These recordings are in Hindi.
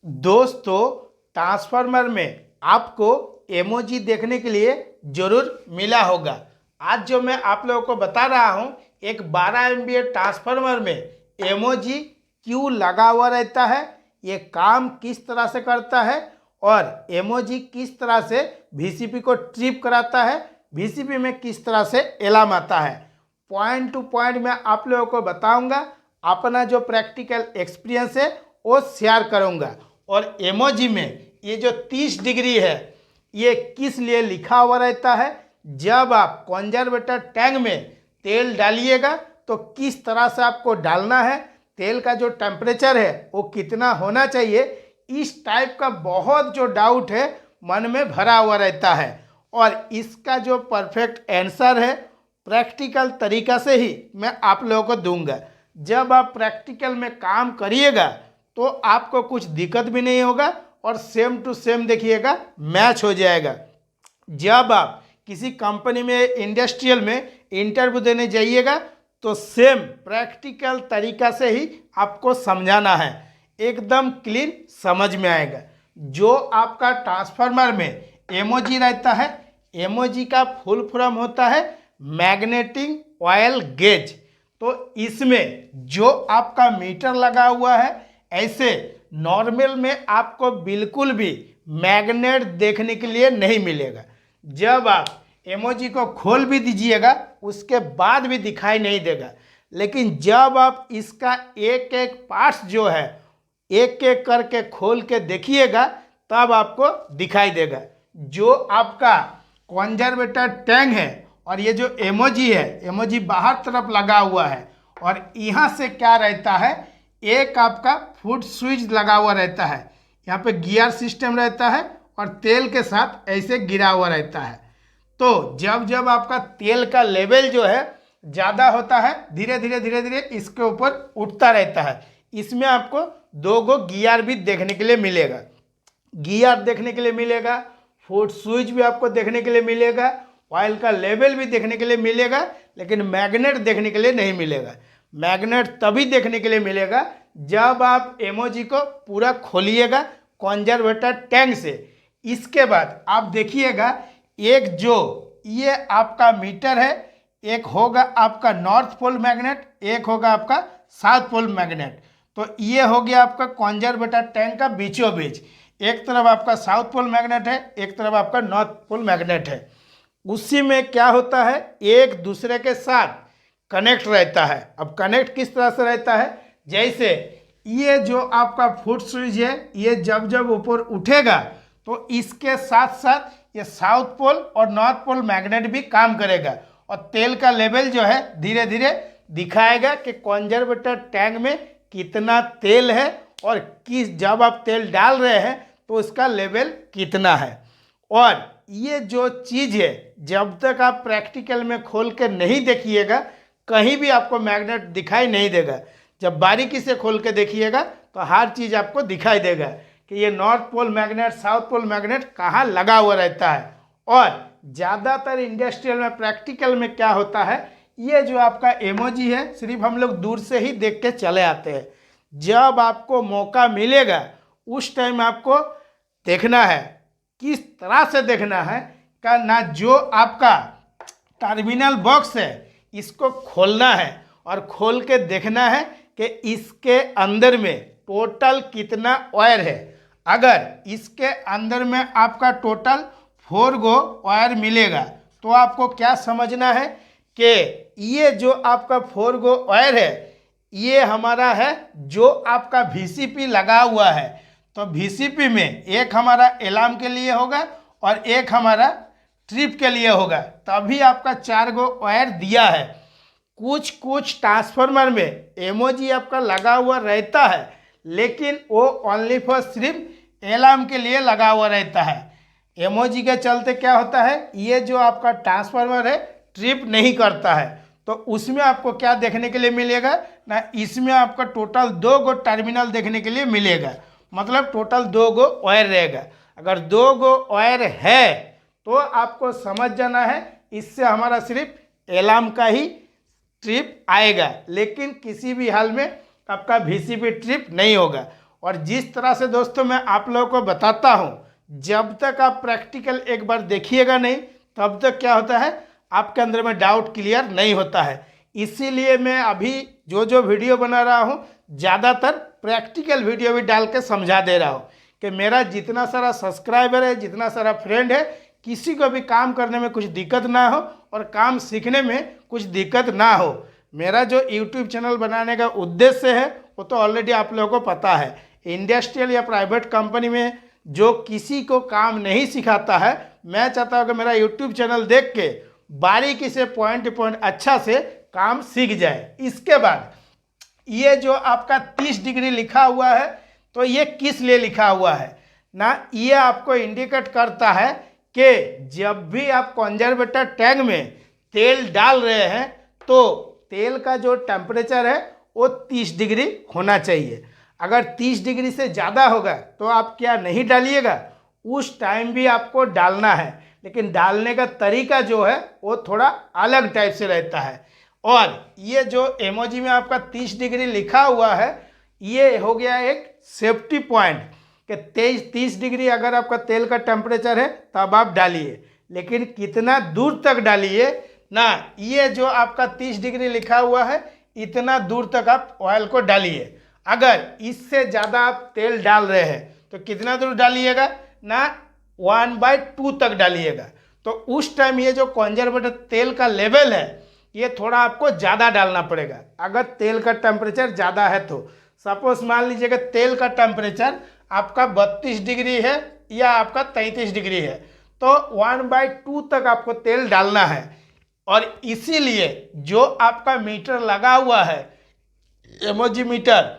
दोस्तों, ट्रांसफार्मर में आपको इमोजी देखने के लिए ज़रूर मिला होगा। आज जो मैं आप लोगों को बता रहा हूं, एक 12 एमवीए ट्रांसफार्मर में इमोजी क्यों लगा हुआ रहता है, ये काम किस तरह से करता है और इमोजी किस तरह से वीसीपी को ट्रिप कराता है, वीसीपी में किस तरह से अलार्म आता है। पॉइंट टू पॉइंट मैं आप लोगों को बताऊंगा। अपना जो प्रैक्टिकल एक्सपीरियंस है वो शेयर करूंगा। और इमोजी में ये जो 30 डिग्री है, ये किस लिए लिखा हुआ रहता है। जब आप कंजर्वेटर टैंक में तेल डालिएगा तो किस तरह से आपको डालना है, तेल का जो टेम्परेचर है वो कितना होना चाहिए, इस टाइप का बहुत जो डाउट है मन में भरा हुआ रहता है। और इसका जो परफेक्ट आंसर है प्रैक्टिकल तरीका से ही मैं आप लोगों को दूंगा। जब आप प्रैक्टिकल में काम करिएगा तो आपको कुछ दिक्कत भी नहीं होगा और सेम टू सेम देखिएगा मैच हो जाएगा। जब आप किसी कंपनी में, इंडस्ट्रियल में इंटरव्यू देने जाइएगा तो सेम प्रैक्टिकल तरीका से ही आपको समझाना है, एकदम क्लीन समझ में आएगा। जो आपका ट्रांसफार्मर में इमोजी रहता है, इमोजी का फुल फॉर्म होता है मैग्नेटिक ऑयल गेज। तो इसमें जो आपका मीटर लगा हुआ है, ऐसे नॉर्मल में आपको बिल्कुल भी मैग्नेट देखने के लिए नहीं मिलेगा। जब आप इमोजी को खोल भी दीजिएगा उसके बाद भी दिखाई नहीं देगा। लेकिन जब आप इसका एक एक पार्ट्स जो है एक एक करके खोल के देखिएगा तब आपको दिखाई देगा। जो आपका कंजर्वेटर टैंक है और ये जो इमोजी है, इमोजी बाहर तरफ लगा हुआ है और यहाँ से क्या रहता है, एक आपका फुट स्विच लगा हुआ रहता है। यहाँ पे गियर सिस्टम रहता है और तेल के साथ ऐसे गिरा हुआ रहता है। तो जब जब आपका तेल का लेवल जो है ज़्यादा होता है, धीरे धीरे इसके ऊपर उठता रहता है। इसमें आपको दो गो गियर भी देखने के लिए मिलेगा, गियर देखने के लिए मिलेगा, फुट स्विच भी आपको देखने के लिए मिलेगा, ऑयल का लेवल भी देखने के लिए मिलेगा। लेकिन मैग्नेट देखने के लिए नहीं मिलेगा। मैग्नेट तभी देखने के लिए मिलेगा जब आप इमोजी को पूरा खोलिएगा कंजर्वेटर टैंक से। इसके बाद आप देखिएगा, एक जो ये आपका मीटर है, एक होगा आपका नॉर्थ पोल मैग्नेट, एक होगा आपका साउथ पोल मैग्नेट। तो ये हो गया आपका कंजर्वेटर टैंक का बीचों बीच। एक तरफ आपका साउथ पोल मैग्नेट है, एक तरफ आपका नॉर्थ पोल मैग्नेट है। उसी में क्या होता है, एक दूसरे के साथ कनेक्ट रहता है। अब कनेक्ट किस तरह से रहता है, जैसे ये जो आपका फुट स्विच है, ये जब जब ऊपर उठेगा तो इसके साथ साथ ये साउथ पोल और नॉर्थ पोल मैग्नेट भी काम करेगा और तेल का लेवल जो है धीरे धीरे दिखाएगा कि कंजर्वेटर टैंक में कितना तेल है और किस जब आप तेल डाल रहे हैं तो इसका लेवल कितना है। और ये जो चीज़ है, जब तक आप प्रैक्टिकल में खोल कर नहीं देखिएगा कहीं भी आपको मैग्नेट दिखाई नहीं देगा। जब बारीकी से खोल के देखिएगा तो हर चीज़ आपको दिखाई देगा कि ये north pole magnet, south pole magnet कहाँ लगा हुआ रहता है। और ज़्यादातर इंडस्ट्रियल में प्रैक्टिकल में क्या होता है, ये जो आपका इमोजी है सिर्फ हम लोग दूर से ही देख के चले आते हैं। जब आपको मौका मिलेगा उस टाइम आपको देखना है, किस तरह से देखना है का ना, जो आपका टर्मिनल बॉक्स है इसको खोलना है और खोल के देखना है कि इसके अंदर में टोटल कितना वायर है। अगर इसके अंदर में आपका टोटल 4 गो वायर मिलेगा तो आपको क्या समझना है कि ये जो आपका 4 गो वायर है ये हमारा है जो आपका वीसीपी लगा हुआ है। तो वीसीपी में एक हमारा अलार्म के लिए होगा और एक हमारा ट्रिप के लिए होगा, तभी आपका 4 गो वायर दिया है। कुछ कुछ ट्रांसफार्मर में इमोजी आपका लगा हुआ रहता है लेकिन वो ओनली फॉर सिर्फ अलार्म के लिए लगा हुआ रहता है। इमोजी के चलते क्या होता है, ये जो आपका ट्रांसफार्मर है ट्रिप नहीं करता है। तो उसमें आपको क्या देखने के लिए मिलेगा ना, इसमें आपका टोटल 2 गो टर्मिनल देखने के लिए मिलेगा, मतलब टोटल 2 गो वायर रहेगा। अगर 2 गो वायर है तो आपको समझ जाना है इससे हमारा सिर्फ अलार्म का ही ट्रिप आएगा, लेकिन किसी भी हाल में आपका वीसीपी ट्रिप नहीं होगा। और जिस तरह से दोस्तों मैं आप लोगों को बताता हूँ, जब तक आप प्रैक्टिकल एक बार देखिएगा नहीं तब तक क्या होता है, आपके अंदर में डाउट क्लियर नहीं होता है। इसीलिए मैं अभी जो वीडियो बना रहा हूँ ज़्यादातर प्रैक्टिकल वीडियो भी डाल के समझा दे रहा हूँ कि मेरा जितना सारा सब्सक्राइबर है, जितना सारा फ्रेंड है, किसी को भी काम करने में कुछ दिक्कत ना हो और काम सीखने में कुछ दिक्कत ना हो। मेरा जो यूट्यूब चैनल बनाने का उद्देश्य है वो तो ऑलरेडी आप लोगों को पता है। इंडस्ट्रियल या प्राइवेट कंपनी में जो किसी को काम नहीं सिखाता है, मैं चाहता हूँ कि मेरा यूट्यूब चैनल देख के बारीकी से पॉइंट अच्छा से काम सीख जाए। इसके बाद ये जो आपका 30 डिग्री लिखा हुआ है, तो ये किस लिए लिखा हुआ है ना, ये आपको इंडिकेट करता है कि जब भी आप कंजर्वेटर टैंक में तेल डाल रहे हैं तो तेल का जो टेम्परेचर है वो 30 डिग्री होना चाहिए। अगर 30 डिग्री से ज़्यादा होगा तो आप क्या नहीं डालिएगा, उस टाइम भी आपको डालना है, लेकिन डालने का तरीका जो है वो थोड़ा अलग टाइप से रहता है। और ये जो इमोजी में आपका 30 डिग्री लिखा हुआ है, ये हो गया एक सेफ्टी पॉइंट कि 30 डिग्री अगर आपका तेल का टेम्परेचर है तब आप डालिए, लेकिन कितना दूर तक डालिए ना, ये जो आपका 30 डिग्री लिखा हुआ है इतना दूर तक आप ऑयल को डालिए। अगर इससे ज़्यादा आप तेल डाल रहे हैं तो कितना दूर डालिएगा ना, 1/2 तक डालिएगा। तो उस टाइम ये जो कंजर्वेटर तेल का लेवल है ये थोड़ा आपको ज़्यादा डालना पड़ेगा। अगर तेल का टेम्परेचर ज़्यादा है तो सपोज मान लीजिएगा तेल का टेम्परेचर आपका 32 डिग्री है या आपका 33 डिग्री है, तो 1/2 तक आपको तेल डालना है। और इसीलिए जो आपका मीटर लगा हुआ है इमोजी मीटर,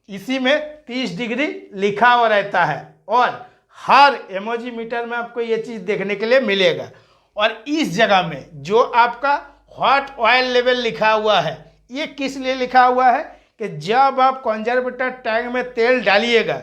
इसी में 30 डिग्री लिखा हुआ रहता है और हर इमोजी मीटर में आपको ये चीज़ देखने के लिए मिलेगा। और इस जगह में जो आपका हॉट ऑयल लेवल लिखा हुआ है, ये किस लिए लिखा हुआ है कि जब आप कंजर्वेटर टैंक में तेल डालिएगा,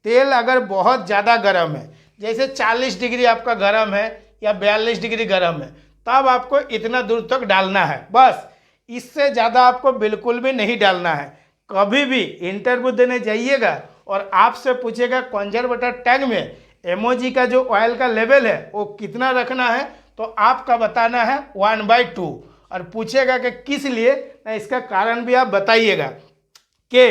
तेल अगर बहुत ज़्यादा गर्म है, जैसे 40 डिग्री आपका गर्म है या 42 डिग्री गर्म है, तब आपको इतना दूर तक डालना है बस। इससे ज़्यादा आपको बिल्कुल भी नहीं डालना है। कभी भी इंटरव्यू देने जाइएगा और आपसे पूछेगा कंजर्वेटर टैंक में इमोजी का जो ऑयल का लेवल है वो कितना रखना है, तो आपका बताना है 1/2। और पूछेगा कि किस लिए, ना इसका कारण भी आप बताइएगा कि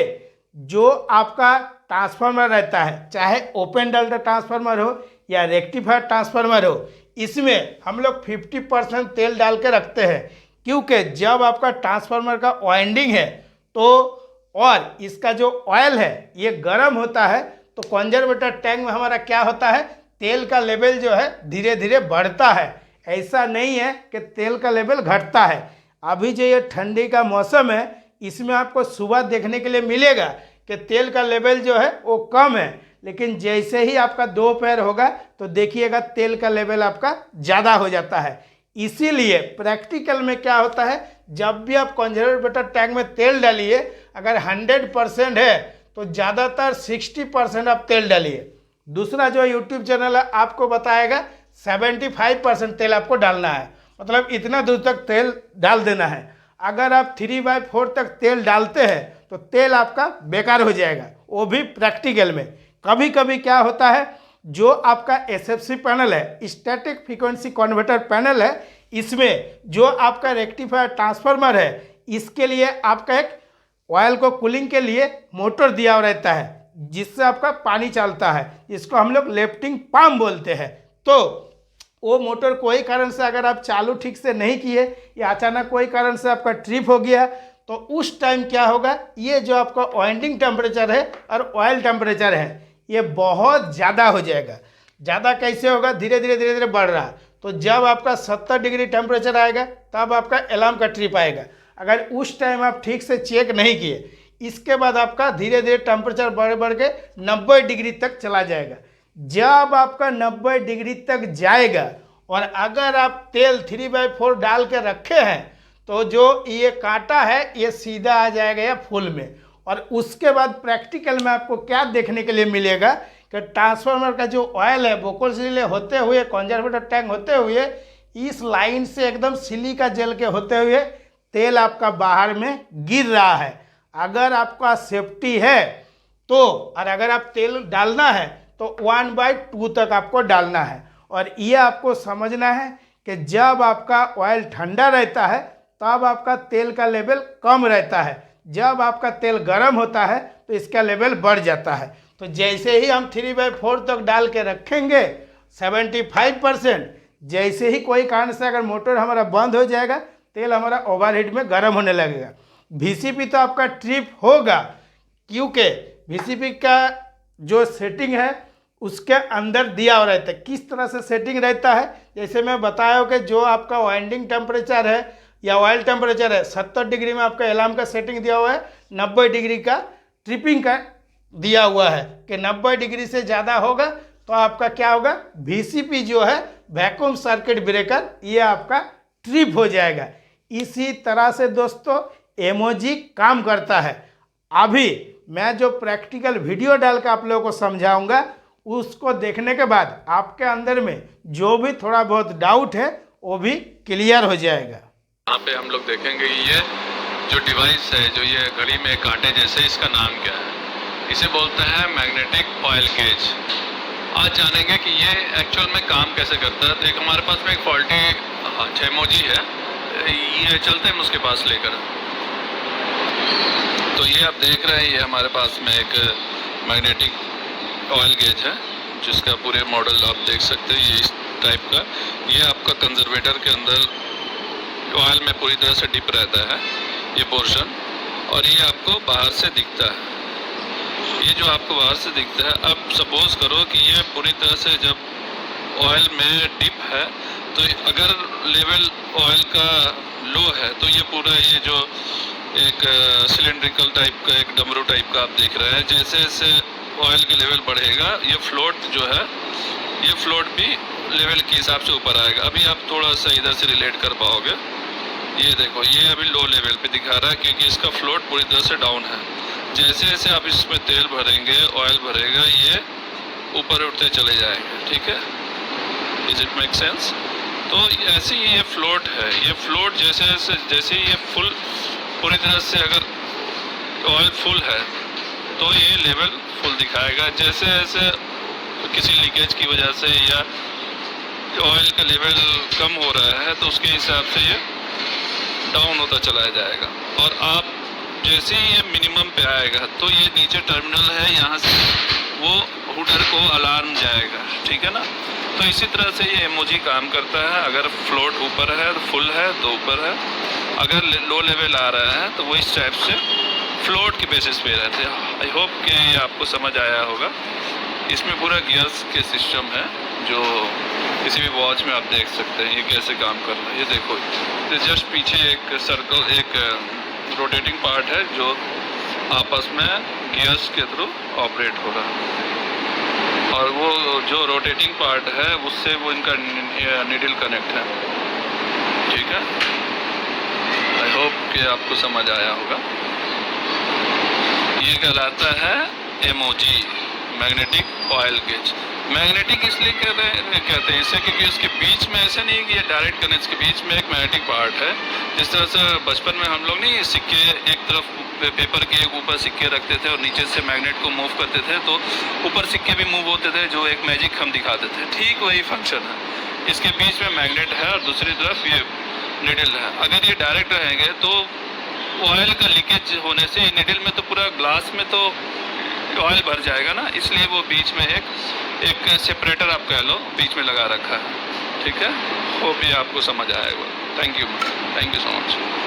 जो आपका ट्रांसफार्मर रहता है, चाहे ओपन डेल्टा ट्रांसफार्मर हो या रेक्टिफायर ट्रांसफार्मर हो, इसमें हम लोग 50% तेल डाल के रखते हैं, क्योंकि जब आपका ट्रांसफार्मर का वाइंडिंग है तो और इसका जो ऑयल है ये गर्म होता है, तो कंजर्वेटर टैंक में हमारा क्या होता है, तेल का लेवल जो है धीरे धीरे बढ़ता है। ऐसा नहीं है कि तेल का लेवल घटता है। अभी जो ये ठंडी का मौसम है, इसमें आपको सुबह देखने के लिए मिलेगा कि तेल का लेवल जो है वो कम है, लेकिन जैसे ही आपका दोपहर होगा तो देखिएगा तेल का लेवल आपका ज़्यादा हो जाता है। इसीलिए प्रैक्टिकल में क्या होता है, जब भी आप कंजर्वेटर टैंक में तेल डालिए, अगर 100% है तो ज़्यादातर 60% आप तेल डालिए। दूसरा जो यूट्यूब चैनल है आपको बताएगा 75% तेल आपको डालना है, मतलब इतना दूर तक तेल डाल देना है। अगर आप 3/4 तक तेल डालते हैं तो तेल आपका बेकार हो जाएगा, वो भी प्रैक्टिकल में। कभी कभी क्या होता है, जो आपका एसएफसी पैनल है, स्टैटिक फ्रीक्वेंसी कन्वर्टर पैनल है, इसमें जो आपका रेक्टिफायर ट्रांसफार्मर है, इसके लिए आपका एक ऑयल को कूलिंग के लिए मोटर दिया हुआ रहता है, जिससे आपका पानी चलता है, जिसको हम लोग लिफ्टिंग पंप बोलते हैं। तो वो मोटर कोई कारण से अगर आप चालू ठीक से नहीं किए या अचानक कोई कारण से आपका ट्रिप हो गया, तो उस टाइम क्या होगा, ये जो आपका वाइंडिंग टेम्परेचर है और ऑयल टेम्परेचर है ये बहुत ज़्यादा हो जाएगा। ज़्यादा कैसे होगा, धीरे धीरे बढ़ रहा। तो जब आपका 70 डिग्री टेम्परेचर आएगा तब आपका अलार्म का ट्रिप आएगा। अगर उस टाइम आप ठीक से चेक नहीं किए, इसके बाद आपका धीरे धीरे टेम्परेचर बढ़ के 90 डिग्री तक चला जाएगा। जब आपका 90 डिग्री तक जाएगा और अगर आप तेल 3/4 डाल के रखे हैं, तो जो ये कांटा है ये सीधा आ जाएगा या फुल में। और उसके बाद प्रैक्टिकल में आपको क्या देखने के लिए मिलेगा कि ट्रांसफार्मर का जो ऑयल है बोकोल रिले होते हुए, कंजर्वेटर टैंक होते हुए, इस लाइन से एकदम सिलिका जेल के होते हुए तेल आपका बाहर में गिर रहा है। अगर आपका सेफ्टी है तो और अगर आप तेल डालना है तो 1/2 तक आपको डालना है। और ये आपको समझना है कि जब आपका ऑयल ठंडा रहता है तब आपका तेल का लेवल कम रहता है, जब आपका तेल गर्म होता है तो इसका लेवल बढ़ जाता है। तो जैसे ही हम 3/4 तक डाल के रखेंगे 75%, जैसे ही कोई कारण से अगर मोटर हमारा बंद हो जाएगा तेल हमारा ओवरहीट में गर्म होने लगेगा। VCP तो आपका ट्रिप होगा, क्योंकि VCP का जो सेटिंग है उसके अंदर दिया हुआ रहता है। किस तरह से सेटिंग रहता है, जैसे मैं बताया कि जो आपका वाइंडिंग टेम्परेचर है या ऑयल टेम्परेचर है 70 डिग्री में आपका अलार्म का सेटिंग दिया हुआ है, 90 डिग्री का ट्रिपिंग का दिया हुआ है कि 90 डिग्री से ज़्यादा होगा तो आपका क्या होगा, VCP जो है वैक्यूम सर्किट ब्रेकर, ये आपका ट्रिप हो जाएगा। इसी तरह से दोस्तों एमओजी काम करता है। अभी मैं जो प्रैक्टिकल वीडियो डाल के आप लोगों को समझाऊंगा उसको देखने के बाद आपके अंदर में जो भी थोड़ा बहुत डाउट है वो भी क्लियर हो जाएगा। यहाँ पे हम लोग देखेंगे ये जो डिवाइस है, जो ये घड़ी में कांटे जैसे, इसका नाम क्या है? इसे बोलते हैं मैग्नेटिक ऑयल गेज। आज जानेंगे कि ये एक्चुअल में काम कैसे करता है। तो एक हमारे पास में एक फॉल्टी एमओजी है, ये चलते हैं उसके पास लेकर। तो ये आप देख रहे हैं, ये हमारे पास में एक मैग्नेटिक ऑयल गेज है जिसका पूरे मॉडल आप देख सकते हैं। ये इस टाइप का, ये आपका कंजर्वेटर के अंदर ऑयल में पूरी तरह से डिप रहता है ये पोर्शन, और ये आपको बाहर से दिखता है। ये जो आपको बाहर से दिखता है, अब सपोज करो कि ये पूरी तरह से जब ऑयल में डिप है तो अगर लेवल ऑयल का लो है तो ये पूरा ये जो एक सिलेंड्रिकल टाइप का, एक डमरू टाइप का आप देख रहे हैं, जैसे जैसे ऑयल के लेवल बढ़ेगा ये फ्लोट जो है, ये फ्लोट भी लेवल के हिसाब से ऊपर आएगा। अभी आप थोड़ा सा इधर से रिलेट कर पाओगे। ये देखो, ये अभी लो लेवल पे दिखा रहा है क्योंकि इसका फ्लोट पूरी तरह से डाउन है। जैसे जैसे आप इसमें तेल भरेंगे, ऑयल भरेगा, ये ऊपर उठते चले जाएंगे। ठीक है, इज इट मेक सेंस? तो ऐसे ही ये फ्लोट है, ये फ्लोट जैसे ये फुल पूरी तरह से, अगर ऑयल फुल है तो ये लेवल फुल दिखाएगा। जैसे जैसे किसी लीकेज की वजह से या ऑयल का लेवल कम हो रहा है तो उसके हिसाब से ये डाउन होता चला जाएगा। और आप जैसे ही ये मिनिमम पे आएगा तो ये नीचे टर्मिनल है, यहाँ से वो हुडर को अलार्म जाएगा। ठीक है ना? तो इसी तरह से ये एमओजी काम करता है। अगर फ्लोट ऊपर है, फुल है तो ऊपर है, अगर लो लेवल आ रहा है तो वो इस टाइप से फ्लोट के बेसिस पे रहते हैं। आई होप कि ये आपको समझ आया होगा। इसमें पूरा गियर्स के सिस्टम है जो किसी भी वॉच में आप देख सकते हैं ये कैसे काम कर रहा है। ये देखो, तो जस्ट पीछे एक सर्कल, एक रोटेटिंग पार्ट है जो आपस में गियर्स के थ्रू ऑपरेट हो रहा है, और वो जो रोटेटिंग पार्ट है उससे वो इनका नीडल कनेक्ट है। ठीक है, आई होप कि आपको समझ आया होगा। ये कहलाता है MOG, magnetic oil gauge. Magnetic इसलिए कहते हैं इसे क्योंकि इसके बीच में ऐसा नहीं है कि ये डायरेक्ट करने, इसके बीच में एक मैग्नेटिक पार्ट है। जिस तरह से बचपन में हम लोग नहीं सिक्के एक तरफ पेपर के एक ऊपर सिक्के रखते थे और नीचे से मैग्नेट को मूव करते थे तो ऊपर सिक्के भी मूव होते थे, जो एक मैजिक हम दिखाते थे। ठीक वही फंक्शन है। इसके बीच में मैग्नेट है और दूसरी तरफ ये निडल है। अगर ये डायरेक्ट रहेंगे तो ऑयल का लीकेज होने से निडल में तो पूरा ग्लास में तो ऑयल भर जाएगा ना, इसलिए वो बीच में एक सेपरेटर आप कह लो बीच में लगा रखा है। ठीक है, होप ये आपको समझ आएगा। Thank you so much.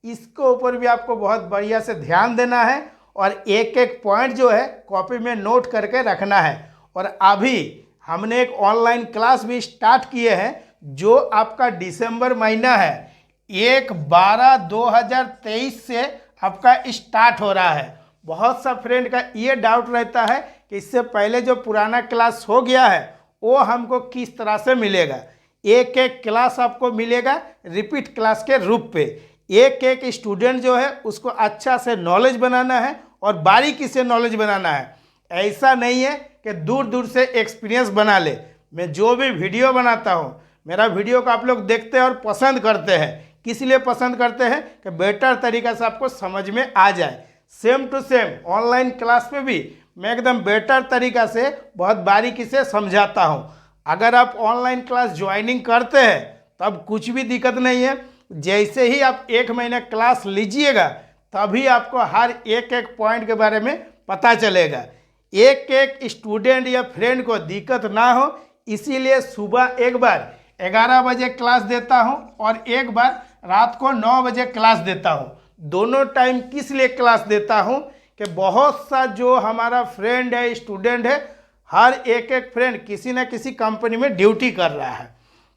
इसके ऊपर भी आपको बहुत बढ़िया से ध्यान देना है और एक एक पॉइंट जो है कॉपी में नोट करके रखना है। और अभी हमने एक ऑनलाइन क्लास भी स्टार्ट किए हैं जो आपका दिसंबर महीना है 1/12/2023 से आपका स्टार्ट हो रहा है। बहुत सा फ्रेंड का ये डाउट रहता है कि इससे पहले जो पुराना क्लास हो गया है वो हमको किस तरह से मिलेगा। एक एक क्लास आपको मिलेगा रिपीट क्लास के रूप पे। एक एक स्टूडेंट जो है उसको अच्छा से नॉलेज बनाना है और बारीकी से नॉलेज बनाना है। ऐसा नहीं है कि दूर दूर से एक्सपीरियंस बना ले। मैं जो भी वीडियो बनाता हूँ, मेरा वीडियो को आप लोग देखते हैं और पसंद करते हैं। किस लिए पसंद करते हैं कि बेटर तरीक़ा से आपको समझ में आ जाए। Same to same online class में भी मैं एकदम बेटर तरीक़ा से बहुत बारीकी से समझाता हूँ। अगर आप ऑनलाइन क्लास ज्वाइनिंग करते हैं तब कुछ भी दिक्कत नहीं है। जैसे ही आप 1 महीना क्लास लीजिएगा तभी आपको हर एक एक पॉइंट के बारे में पता चलेगा। एक एक स्टूडेंट या फ्रेंड को दिक्कत ना हो, इसीलिए सुबह एक बार 11 बजे क्लास देता हूं और एक बार रात को 9 बजे क्लास देता हूं। दोनों टाइम किस लिए क्लास देता हूं कि बहुत सा जो हमारा फ्रेंड है, स्टूडेंट है, हर एक एक फ्रेंड किसी न किसी कंपनी में ड्यूटी कर रहा है,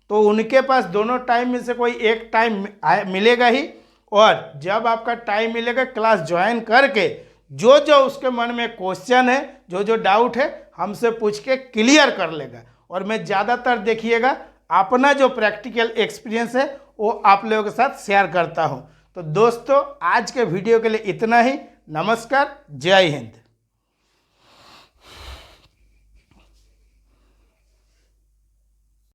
तो उनके पास दोनों टाइम में से कोई एक टाइम मिलेगा ही। और जब आपका टाइम मिलेगा क्लास ज्वाइन करके जो जो उसके मन में क्वेश्चन है, जो जो डाउट है, हमसे पूछ के क्लियर कर लेगा। और मैं ज़्यादातर देखिएगा अपना जो प्रैक्टिकल एक्सपीरियंस है वो आप लोगों के साथ शेयर करता हूँ। तो दोस्तों आज के वीडियो के लिए इतना ही। नमस्कार, जय हिंद।